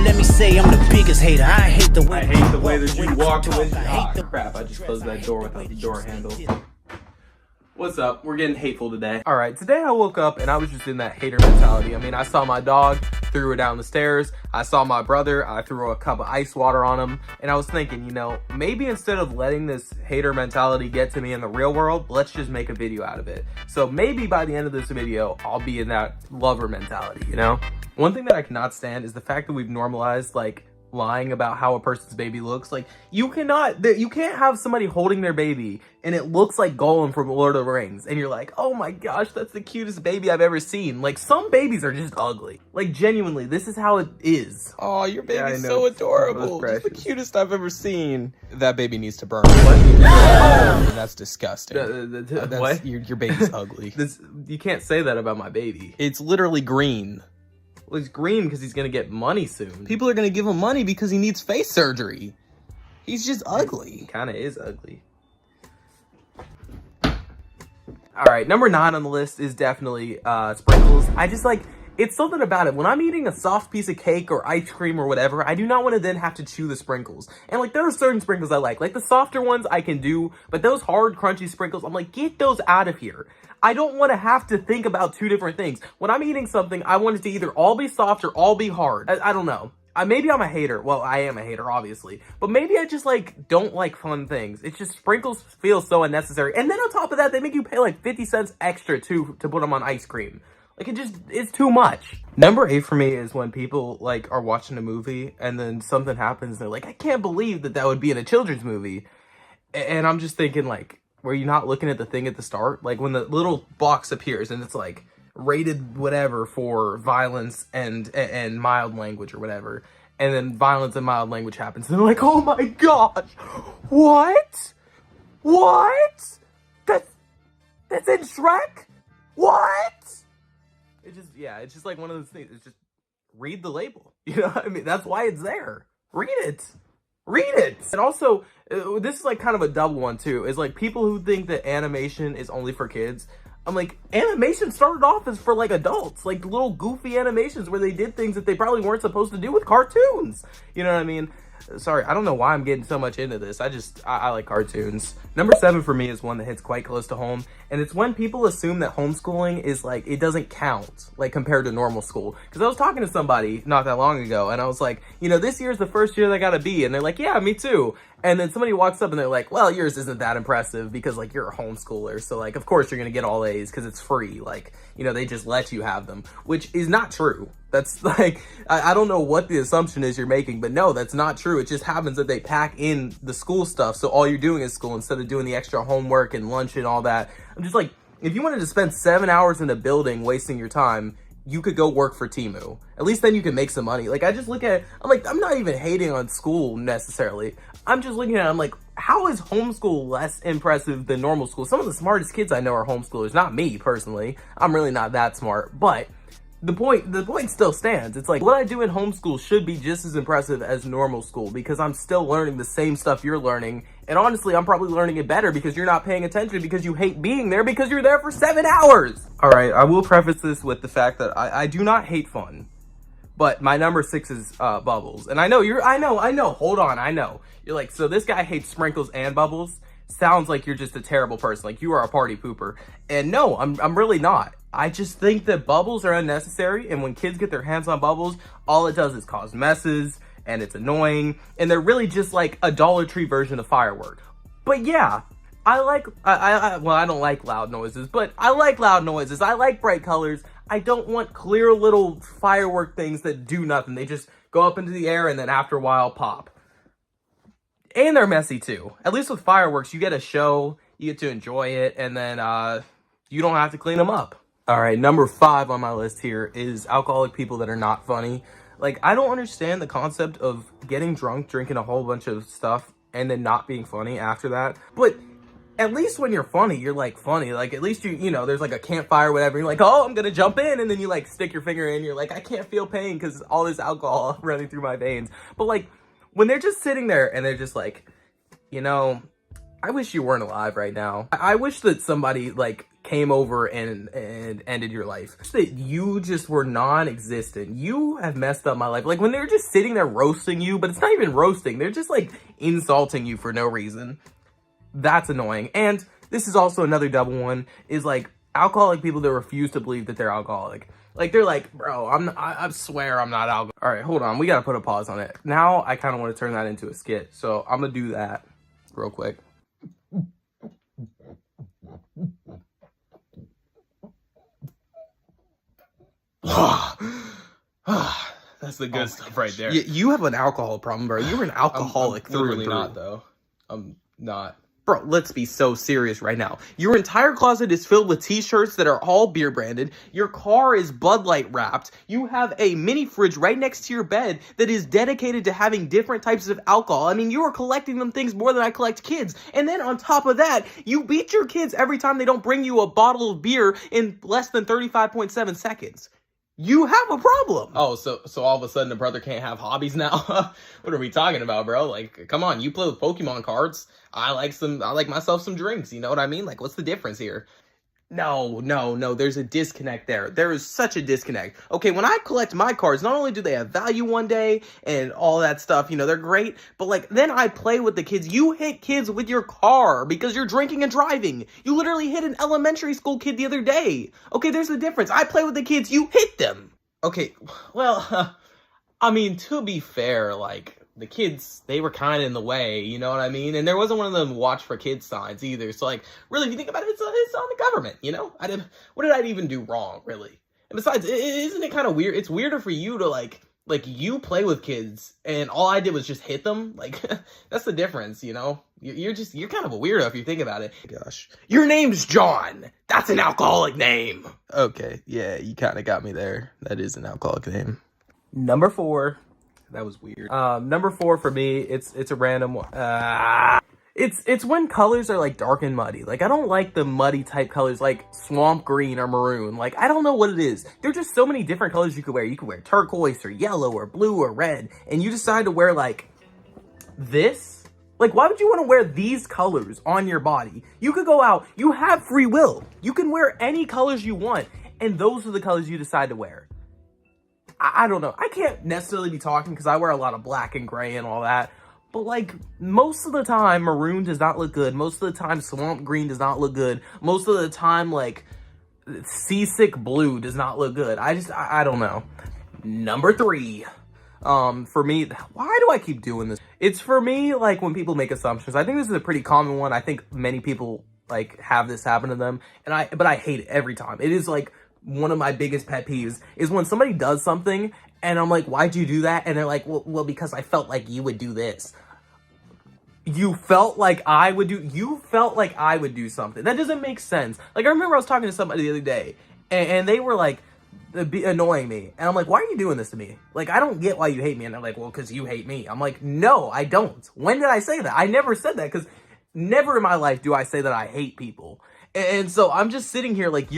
let me say I'm the biggest hater. I hate the way that you walk away. Ah, crap, I just closed that door without the door handle. What's up? We're getting hateful today. All right, today I woke up and I was just in that hater mentality. I mean, I saw my dog, threw her down the stairs. I saw my brother, I threw a cup of ice water on him. And I was thinking, you know, maybe instead of letting this hater mentality get to me in the real world, let's just make a video out of it. So maybe by the end of this video, I'll be in that lover mentality, you know? One thing that I cannot stand is the fact that we've normalized, like, lying about how a person's baby looks. Like, you can't have somebody holding their baby and it looks like Gollum from Lord of the Rings and you're like, oh my gosh, that's the cutest baby I've ever seen. Like, some babies are just ugly. Like, genuinely, this is how it is. Oh, your baby's so adorable. It's the cutest I've ever seen. That baby needs to burn. That's disgusting. What? Your baby's ugly. You can't say that about my baby. It's literally green. Well, he's green because he's gonna get money soon. People are gonna give him money because he needs face surgery. He's just ugly. He kind of is ugly. All right, number 9 on the list is definitely sprinkles. I just like, it's something about it. When I'm eating a soft piece of cake or ice cream or whatever, I do not want to then have to chew the sprinkles. And like, there are certain sprinkles I like the softer ones I can do, but those hard, crunchy sprinkles, I'm like, get those out of here. I don't want to have to think about two different things. When I'm eating something, I want it to either all be soft or all be hard. I don't know. Maybe I'm a hater. Well, I am a hater, obviously. But maybe I just, like, don't like fun things. It's just sprinkles feel so unnecessary. And then on top of that, they make you pay, like, 50 cents extra, too, to put them on ice cream. Like, it's too much. Number 8 for me is when people, like, are watching a movie and then something happens and they're like, I can't believe that would be in a children's movie. And I'm just thinking, like, were you not looking at the thing at the start? Like, when the little box appears and it's like rated whatever for violence and mild language or whatever, and then violence and mild language happens, and they're like, oh my gosh, what? That's in Shrek? What? It's just like one of those things. It's just read the label. You know what I mean? That's why it's there. Read it. And also, this is like kind of a double one too, is like people who think that animation is only for kids. I'm like, animation started off as for like adults, like little goofy animations where they did things that they probably weren't supposed to do with cartoons. You know what I mean? Sorry, I don't know why I'm getting so much into this. I like cartoons. Number 7 for me is one that hits quite close to home. And it's when people assume that homeschooling is like, it doesn't count, like compared to normal school. Because I was talking to somebody not that long ago and I was like, you know, this year's the first year that I got a B. And they're like, yeah, me too. And then somebody walks up and they're like, well, yours isn't that impressive because like you're a homeschooler. So like, of course you're going to get all A's because it's free. Like, you know, they just let you have them, which is not true. That's like, I don't know what the assumption is you're making, but no, that's not true. It just happens that they pack in the school stuff. So all you're doing is school instead of doing the extra homework and lunch and all that. I'm just like, if you wanted to spend 7 hours in a building wasting your time, you could go work for Temu. At least then you can make some money. Like, I just look at it, I'm like, I'm not even hating on school necessarily. I'm just looking at it, I'm like, how is homeschool less impressive than normal school? Some of the smartest kids I know are homeschoolers. Not me, personally. I'm really not that smart. But the point still stands. It's like, what I do in homeschool should be just as impressive as normal school because I'm still learning the same stuff you're learning. And honestly, I'm probably learning it better because you're not paying attention because you hate being there because you're there for 7 hours. All right, I will preface this with the fact that I do not hate fun. But my number 6 is Bubbles. And I know, hold on, I know. You're like, so this guy hates sprinkles and Bubbles? Sounds like you're just a terrible person, like you are a party pooper. And no, I'm really not. I just think that Bubbles are unnecessary, and when kids get their hands on Bubbles, all it does is cause messes, and it's annoying, and they're really just like a Dollar Tree version of fireworks. But yeah, well, I don't like loud noises, but I like loud noises. I like bright colors. I don't want clear little firework things that do nothing. They just go up into the air and then after a while pop. And they're messy too. At least with fireworks, you get a show, you get to enjoy it, and then you don't have to clean them up. All right, number 5 on my list here is alcoholic people that are not funny. Like, I don't understand the concept of getting drunk, drinking a whole bunch of stuff, and then not being funny after that. But at least when you're funny, you're like funny. Like, at least you know, there's like a campfire or whatever. You're like, oh, I'm gonna jump in. And then you like stick your finger in. You're like, I can't feel pain because all this alcohol running through my veins. But like, when they're just sitting there and they're just like, you know, I wish you weren't alive right now. I wish that somebody like came over and ended your life. That you just were non-existent. You have messed up my life. Like when they're just sitting there roasting you, but it's not even roasting. They're just like insulting you for no reason. That's annoying. And this is also another double one, is like alcoholic people that refuse to believe that they're alcoholic. Like they're like, bro, I swear I'm not alcoholic. All right, hold on. We gotta put a pause on it. Now I kind of want to turn that into a skit. So I'm gonna do that real quick. That's the good stuff right there. You have an alcohol problem, bro. You're an alcoholic I'm through and literally through. not, though. I'm not. Bro, let's be so serious right now. Your entire closet is filled with t-shirts that are all beer branded. Your car is Bud Light wrapped. You have a mini fridge right next to your bed that is dedicated to having different types of alcohol. I mean, you are collecting them things more than I collect kids. And then on top of that, you beat your kids every time they don't bring you a bottle of beer in less than 35.7 seconds. You have a problem. Oh, so all of a sudden a brother can't have hobbies now? What are we talking about, bro? Like, come on, you play with Pokemon cards. I like myself some drinks, you know what I mean? Like, what's the difference here? No, there's a disconnect there. There is such a disconnect. Okay, when I collect my cards, not only do they have value one day and all that stuff, you know, they're great, but like, then I play with the kids. You hit kids with your car because you're drinking and driving. You literally hit an elementary school kid the other day. Okay, there's the difference. I play with the kids, you hit them. Okay, well, I mean, to be fair, like, the kids, they were kind of in the way, you know what I mean? And there wasn't one of them watch for kids signs either. So, like, really, if you think about it, it's on the government, you know? What did I even do wrong, really? And besides, isn't it kind of weird? It's weirder for you to, like, you play with kids, and all I did was just hit them. Like, that's the difference, you know? You're kind of a weirdo if you think about it. Gosh. Your name's John. That's an alcoholic name. Okay, yeah, you kind of got me there. That is an alcoholic name. Number 4. That was weird. Number 4 for me, it's a random one. It's when colors are like dark and muddy. Like I don't like the muddy type colors like swamp green or maroon. Like I don't know what it is. There are just so many different colors you could wear. You could wear turquoise or yellow or blue or red, and you decide to wear like this. Like why would you want to wear these colors on your body? You could go out. You have free will. You can wear any colors you want, and those are the colors you decide to wear. I don't know. I can't necessarily be talking because I wear a lot of black and gray and all that. But, like, most of the time, maroon does not look good. Most of the time, swamp green does not look good. Most of the time, like, seasick blue does not look good. I don't know. Number 3. For me, why do I keep doing this? It's for me, like, when people make assumptions. I think this is a pretty common one. I think many people, like, have this happen to them. But I hate it every time. It is, like, one of my biggest pet peeves is when somebody does something and I'm like, why'd you do that? And they're like, well, because I felt like you would do this. You felt like I would do something. That doesn't make sense. Like, I remember I was talking to somebody the other day and they were like, annoying me. And I'm like, why are you doing this to me? Like, I don't get why you hate me. And they're like, well, because you hate me. I'm like, no, I don't. When did I say that? I never said that because never in my life do I say that I hate people. And so I'm just sitting here like,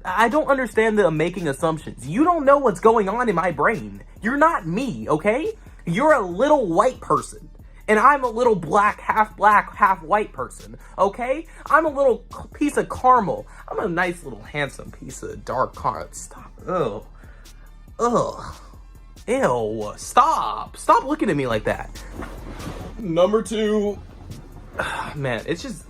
I don't understand that I'm making assumptions. You don't know what's going on in my brain. You're not me, okay? You're a little white person. And I'm a little black, half white person, okay? I'm a little piece of caramel. I'm a nice little handsome piece of dark caramel. Stop. Ugh. Ew. Stop looking at me like that. Number 2. Man, it's just...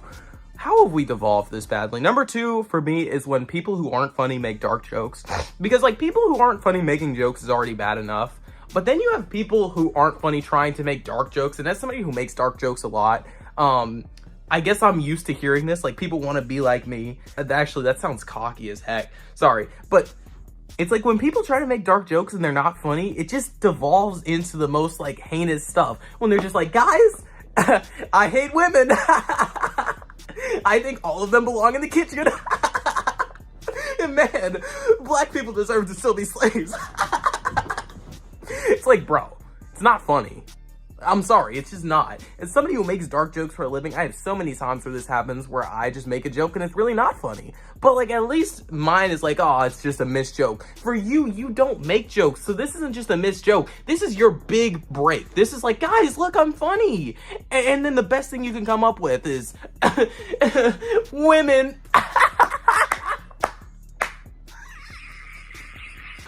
How have we devolved this badly? Number 2 for me is when people who aren't funny make dark jokes. Because, like, people who aren't funny making jokes is already bad enough. But then you have people who aren't funny trying to make dark jokes. And as somebody who makes dark jokes a lot, I guess I'm used to hearing this. Like, people want to be like me. Actually, that sounds cocky as heck. Sorry. But it's like when people try to make dark jokes and they're not funny, it just devolves into the most, like, heinous stuff. When they're just like, guys, I hate women. I think all of them belong in the kitchen. And man, black people deserve to still be slaves. It's like, bro, it's not funny. I'm sorry, it's just not. As somebody who makes dark jokes for a living, I have so many times where this happens where I just make a joke and it's really not funny. But like, at least mine is like, oh, it's just a missed joke. For you, you don't make jokes, so this isn't just a missed joke. This is your big break. This is like, guys, look, I'm funny. And then the best thing you can come up with is women.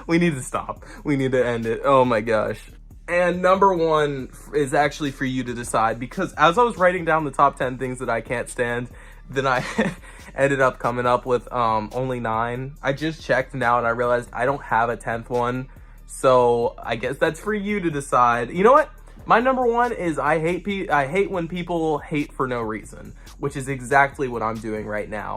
We need to stop. We need to end it. Oh my gosh. And number one is actually for you to decide, because as I was writing down the top 10 things that I can't stand, then I ended up coming up with only 9. I just checked now and I realized I don't have a 10th one. So I guess that's for you to decide. You know what? My number one is I hate when people hate for no reason, which is exactly what I'm doing right now.